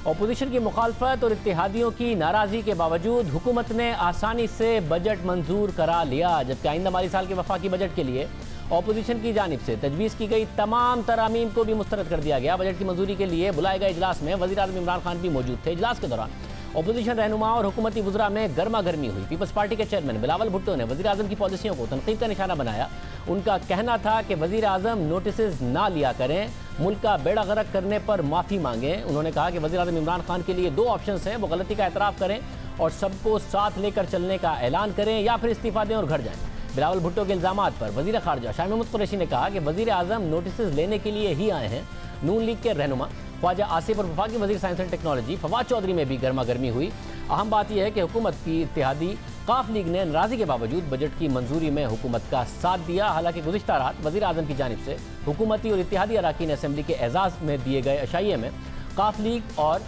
Opposition की मुखालफत और इत्तेहादियों की नाराजगी के बावजूद हुकूमत ने आसानी से बजट मंजूर करा लिया, जबकि आइंदा माली साल के वफाकी बजट के लिए अपोजिशन की जानिब से तजवीज़ की गई तमाम तरामीम को भी मुस्तरद कर दिया गया। बजट की मंजूरी के लिए बुलाए गए इजलास में वज़ीर आज़म इमरान खान भी मौजूद थे। इजलास के दौरान अपोजिशन रहनुमा और हुकूमती वज़रा में गर्मा गर्मी हुई। पीपल्स पार्टी के चेयरमैन बिलावल भुट्टो ने वज़ीर आज़म की पॉलिसियों को तनकीद का निशाना बनाया। उनका कहना था कि वज़ीर आज़म नोटिस ना लिया करें, मुल्क का बेड़ा गर्क करने पर माफ़ी मांगें। उन्होंने कहा कि वज़ीर आज़म इमरान खान के लिए दो ऑप्शन हैं, वो गलती का एतराफ़ करें और सबको साथ लेकर चलने का ऐलान करें या फिर इस्तीफ़ा दें और घर जाएँ। बिलावल भुट्टो के इल्ज़ामात पर वज़ीर ख़ारजा शाह महमूद कुरैशी ने कहा कि वज़ीर आज़म नोटिस लेने के लिए ही आए हैं। नून लीग के रहनुमा ख्वाजा आसिफ और वफाकी वज़ीर science and technology Fawad Chaudhry में भी गर्मा गर्मी हुई। अहम बात यह है कि हुकूमत की इत्तेहादी काफ लीग ने नाराज़गी के बावजूद बजट की मंजूरी में हुकूमत का साथ दिया। हालांकि गुज़िश्ता रात वज़ीर आज़म की जानिब से हुकूमती और इत्तेहादी अरकान असम्बली के एजाज़ में दिए गए अशाइये में काफ लीग और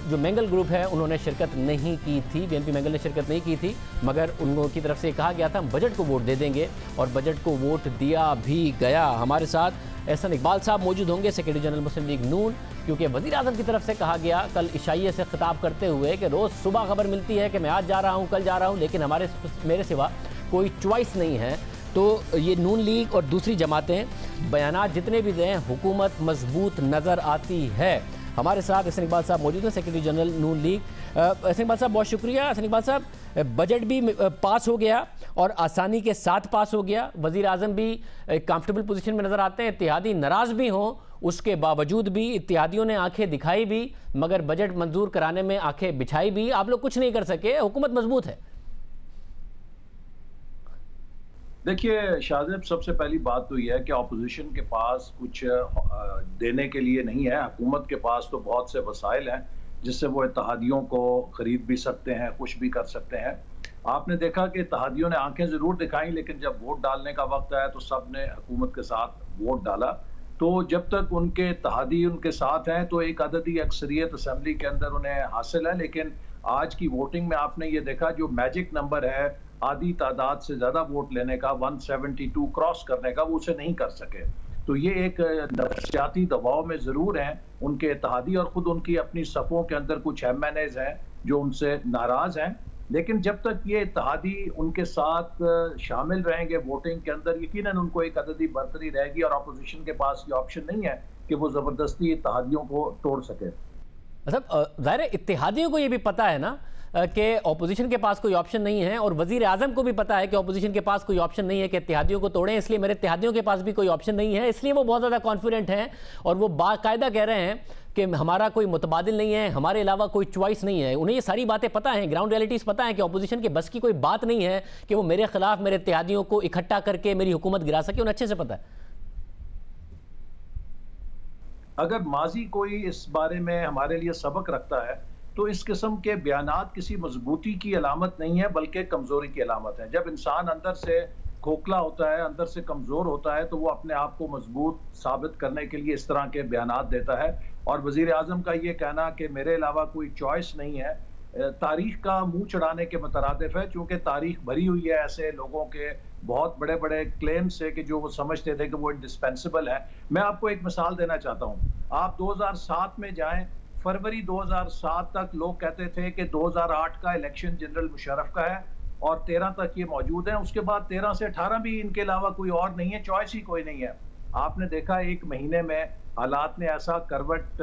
जो मैंगल ग्रुप है उन्होंने शिरकत नहीं की थी। BNP मैंगल ने शिरकत नहीं की थी, मगर उनकी तरफ से कहा गया था हम बजट को वोट दे देंगे और बजट को वोट दिया भी गया। हमारे साथ एहसन इकबाल साहब मौजूद होंगे, सेक्रेटरी जनरल मुस्लिम लीग नून, क्योंकि वज़ीर आज़म की तरफ से कहा गया कल इशाइये से खिताब करते हुए कि रोज़ सुबह खबर मिलती है कि मैं आज जा रहा हूँ, कल जा रहा हूँ, लेकिन मेरे सिवा कोई चॉइस नहीं है। तो ये नून लीग और दूसरी जमातें बयानात जितने भी दें हुकूमत मजबूत नज़र आती है। हमारे साथ एहसन इकबाल साहब मौजूद हैं, सेक्रेटरी जनरल नून लीग। एहसन इकबाल साहब बहुत शुक्रिया। एहसन इकबाल साहब, बजट भी पास हो गया और आसानी के साथ पास हो गया। वज़ीर आज़म भी एक कंफर्टेबल पोजीशन में नज़र आते हैं, इत्तेहादी नाराज़ भी हों उसके बावजूद भी इत्तेहादियों ने आंखें दिखाई भी, मगर बजट मंजूर कराने में आंखें बिछाई भी। आप लोग कुछ नहीं कर सके, हुकूमत मजबूत है। देखिए शाहजेब, सबसे पहली बात तो यह है कि अपोजिशन के पास कुछ देने के लिए नहीं है। हुकूमत के पास तो बहुत से वसाइल हैं जिससे वो इत्तेहादियों को खरीद भी सकते हैं, खुश भी कर सकते हैं। आपने देखा कि इत्तेहादियों ने आंखें ज़रूर दिखाई, लेकिन जब वोट डालने का वक्त आया तो सब ने हुकूमत के साथ वोट डाला। तो जब तक उनके इत्तेहादी उनके साथ हैं तो एक अददी अक्सरियत असम्बली के अंदर उन्हें हासिल है। लेकिन आज की वोटिंग में आपने ये देखा, जो मैजिक नंबर है आधी तादाद से ज़्यादा वोट लेने का, 172 क्रॉस करने का, वो उसे नहीं कर सके। तो ये एक नफसियाती दबाव में ज़रूर हैं उनके इत्तेहादी, और ख़ुद उनकी अपनी सफ़ों के अंदर कुछ MNAs हैं जो उनसे नाराज़ हैं। लेकिन जब तक ये इत्तेहादी उनके साथ शामिल रहेंगे वोटिंग के अंदर, यकीनन उनको एक अददी बरतरी रहेगी और अपोजिशन के पास ये ऑप्शन नहीं है कि वो ज़बरदस्ती इत्तेहादियों को तोड़ सके। मतलब ज़ाहिर है इत्तेहादियों को ये भी पता है ना कि अपोजिशन के पास कोई ऑप्शन नहीं है, और वज़ीर आज़म को भी पता है कि अपोजिशन के पास कोई ऑप्शन नहीं है कि इत्तेहादियों को तोड़ें, इसलिए मेरे इत्तेहादियों के पास भी कोई ऑप्शन नहीं है। इसलिए वो बहुत ज़्यादा कॉन्फिडेंट हैं और वो बाकायदा कह रहे हैं कि हमारा कोई मुतबादिल नहीं है, हमारे अलावा कोई चॉइस नहीं है। उन्हें ये सारी बातें पता हैं, ग्राउंड रियलिटीज़ पता है कि अपोजिशन के बस की कोई बात नहीं है कि वो मेरे खिलाफ मेरे इत्तेहादियों को इकट्ठा करके मेरी हुकूमत गिरा सके। उन्हें अच्छे से पता है। अगर माजी कोई इस बारे में हमारे लिए सबक रखता है तो इस किस्म के बयानात किसी मजबूती की अलामत नहीं है, बल्कि कमज़ोरी की अलामत है। जब इंसान अंदर से खोखला होता है, अंदर से कमज़ोर होता है, तो वो अपने आप को मजबूत साबित करने के लिए इस तरह के बयानात देता है। और वज़ीर आज़म का ये कहना कि मेरे अलावा कोई चॉइस नहीं है, तारीख का मुंह चढ़ाने के मुतरादिफ है, क्योंकि तारीख भरी हुई है ऐसे लोगों के बहुत बड़े बड़े क्लेम से कि जो वो समझते थे कि वो इंडिस्पेंसिबल है। मैं आपको एक मिसाल देना चाहता हूँ। आप 2007 में जाएं, फरवरी 2007 तक लोग कहते थे कि 2008 का इलेक्शन जनरल मुशर्रफ का है और 13 तक ये मौजूद है। उसके बाद 13 से 18 भी इनके अलावा कोई और नहीं है, चॉइस ही कोई नहीं है। आपने देखा एक महीने में हालात ने ऐसा करवट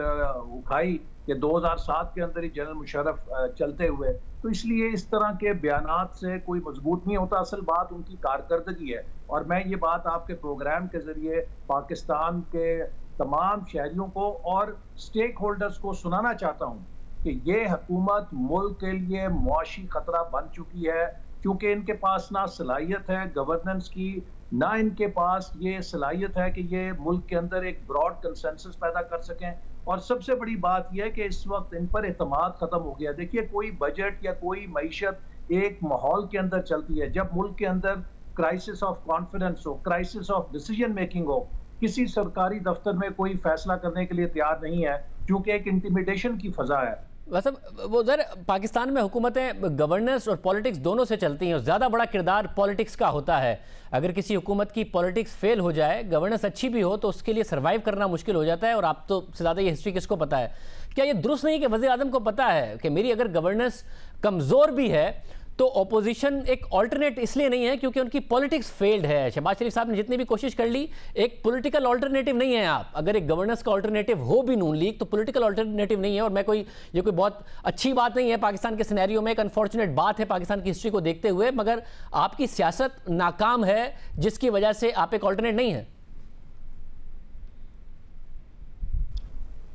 उठाई कि 2007 के अंदर ही जनरल मुशर्रफ चलते हुए। तो इसलिए इस तरह के बयानात से कोई मजबूत नहीं होता, असल बात उनकी कारकर्दगी है। और मैं ये बात आपके प्रोग्राम के जरिए पाकिस्तान के तमाम शहरियों को और स्टेक होल्डर्स को सुनाना चाहता हूँ कि ये हुकूमत मुल्क के लिए मुआशी खतरा बन चुकी है, क्योंकि इनके पास ना सलाहियत है गवर्नेंस की, ना इनके पास ये सलाहियत है कि ये मुल्क के अंदर एक ब्रॉड कंसेंसस पैदा कर सकें। और सबसे बड़ी बात यह है कि इस वक्त इन पर एतमाद खत्म हो गया। देखिए, कोई बजट या कोई मईशत एक माहौल के अंदर चलती है। जब मुल्क के अंदर क्राइसिस ऑफ कॉन्फिडेंस हो, क्राइसिस ऑफ डिसीजन मेकिंग हो, किसी सरकारी दफ्तर में कोई फैसला करने के लिए तैयार नहीं है क्योंकि एक इंटिमिडेशन की फजा है, वैसे वो उधर पाकिस्तान में हुकूमतें गवर्नेंस और पॉलिटिक्स दोनों से चलती हैं और ज़्यादा बड़ा किरदार पॉलिटिक्स का होता है। अगर किसी हुकूमत की पॉलिटिक्स फेल हो जाए, गवर्नेंस अच्छी भी हो, तो उसके लिए सर्वाइव करना मुश्किल हो जाता है। और आप तो से ज़्यादा ये हिस्ट्री किसको पता है? क्या ये दुरुस्त नहीं कि वज़ीर आज़म को पता है कि मेरी अगर गवर्नेंस कमज़ोर भी है तो ऑपोजिशन एक ऑल्टरनेट इसलिए नहीं है क्योंकि उनकी पॉलिटिक्स फेल्ड है? शहबाज शरीफ साहब ने जितनी भी कोशिश कर ली, एक पॉलिटिकल ऑल्टरनेटिव नहीं है आप। अगर एक गवर्नेंस का ऑल्टरनेटिव हो भी नून लीग, तो पॉलिटिकल ऑल्टरनेटिव नहीं है। और ये कोई बहुत अच्छी बात नहीं है पाकिस्तान के सिनेरियो में, एक अनफॉर्चुनेट बात है पाकिस्तान की हिस्ट्री को देखते हुए, मगर आपकी सियासत नाकाम है जिसकी वजह से आप एक ऑल्टरनेट नहीं है।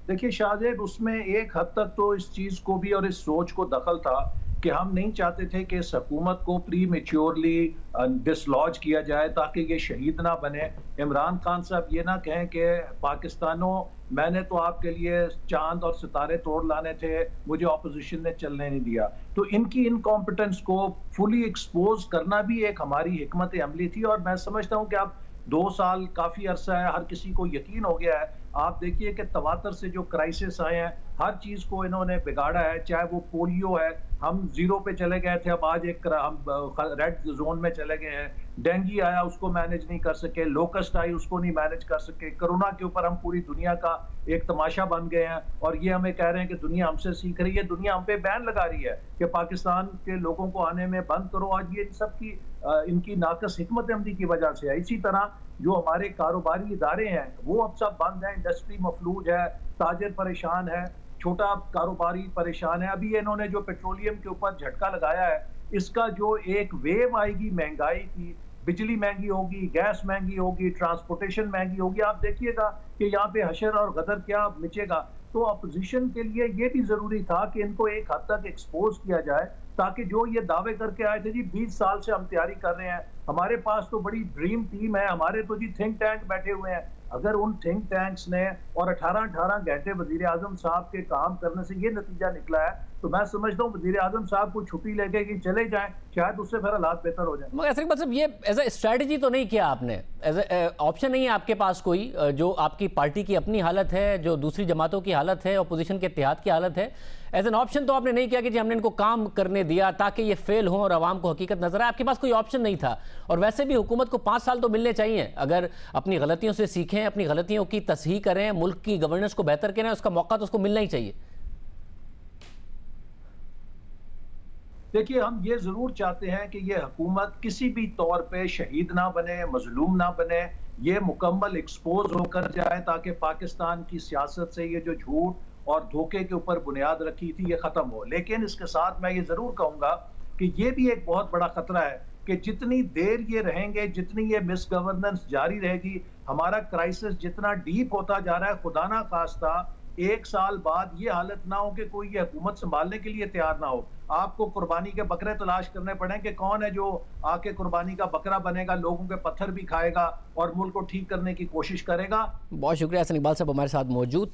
देखिए शाहजेब, उसमें एक हद तक तो इस चीज को भी और इस सोच को दखल था कि हम नहीं चाहते थे कि इस हुकूमत को प्री मेच्योरली डिसलॉज किया जाए ताकि ये शहीद ना बने। इमरान खान साहब ये ना कहें कि पाकिस्तानों, मैंने तो आपके लिए चांद और सितारे तोड़ लाने थे, मुझे ऑपोजिशन ने चलने नहीं दिया। तो इनकी इनकॉम्पिटेंस को फुली एक्सपोज करना भी एक हमारी हिकमत अमली थी। और मैं समझता हूँ कि अब 2 साल काफी अरसा है, हर किसी को यकीन हो गया है। आप देखिए कि तवातर से जो क्राइसिस आए हैं, हर चीज को इन्होंने बिगाड़ा है। चाहे वो पोलियो है, हम 0 पे चले गए थे, अब आज हम रेड जोन में चले गए हैं। डेंगू आया, उसको मैनेज नहीं कर सके। लोकस्ट आई, उसको नहीं मैनेज कर सके। कोरोना के ऊपर हम पूरी दुनिया का एक तमाशा बन गए हैं और ये हमें कह रहे हैं कि दुनिया हमसे सीख रही है। दुनिया हम पे बैन लगा रही है कि पाकिस्तान के लोगों को आने में बंद करो। आज ये सब की इनकी नाकस हिकमत अमली की वजह से है। इसी तरह जो हमारे कारोबारी इदारे हैं वो अब सब बंद हैं। इंडस्ट्री मफलूज है, ताजिर परेशान है, छोटा कारोबारी परेशान है। अभी इन्होंने जो पेट्रोलियम के ऊपर झटका लगाया है, इसका जो एक वेव आएगी महंगाई की, बिजली महंगी होगी, गैस महंगी होगी, ट्रांसपोर्टेशन महंगी होगी, आप देखिएगा कि यहाँ पे हशर और गदर क्या मचेगा। तो अपोजिशन के लिए ये भी जरूरी था कि इनको एक हद तक एक्सपोज किया जाए, ताकि जो ये दावे करके आए थे जी 20 साल से हम तैयारी कर रहे हैं, हमारे पास तो बड़ी ड्रीम टीम है, हमारे तो जी थिंक टैंक बैठे हुए हैं। अगर उन थिंक टैंक्स ने और 18-18 घंटे वजीर आजम साहब के काम करने से ये नतीजा निकला है, तो मैं समझता हूँ वजीर आजम साहब को छुट्टी लेके कि चले जाएं, शायद उससे फिर हालात बेहतर हो जाए। मगर ऐसे मतलब ये एज ए स्ट्रैटेजी तो नहीं किया आपने, एज ए ऑप्शन नहीं है आपके पास कोई? जो आपकी पार्टी की अपनी हालत है, जो दूसरी जमातों की हालत है, अपोजिशन के इत्तेहाद की हालत है, एज एन ऑप्शन तो आपने नहीं किया कि जी हमने इनको काम करने दिया ताकि ये फेल हो और आवाम को हकीकत नजर आए? आपके पास कोई ऑप्शन नहीं था। और वैसे भी हुकूमत को 5 साल तो मिलने चाहिए, अगर अपनी गलतियों से सीखें, अपनी गलतियों की तस्हीह करें, मुल्क की गवर्नेंस को बेहतर करें, उसका मौका तो उसको मिलना ही चाहिए। देखिए, हम ये जरूर चाहते हैं कि ये हुकूमत किसी भी तौर पे शहीद ना बने, मजलूम ना बने, ये मुकम्मल एक्सपोज होकर जाए ताकि पाकिस्तान की सियासत से ये जो झूठ और धोखे के ऊपर बुनियाद रखी थी ये खत्म हो। लेकिन इसके साथ मैं ये जरूर कहूंगा कि ये भी एक बहुत बड़ा खतरा है कि जितनी देर ये रहेंगे, जितनी ये मिस गवर्नेंस जारी रहेगी, हमारा क्राइसिस जितना डीप होता जा रहा है, खुदा ना खास्ता 1 साल बाद ये हालत ना हो कि कोई ये हुकूमत संभालने के लिए तैयार ना हो। आपको कुर्बानी के बकरे तलाश करने पड़े कि कौन है जो आके कुर्बानी का बकरा बनेगा, लोगों के पत्थर भी खाएगा और मुल्क को ठीक करने की कोशिश करेगा। बहुत शुक्रिया हसन इकबाल साहब हमारे साथ मौजूद थे।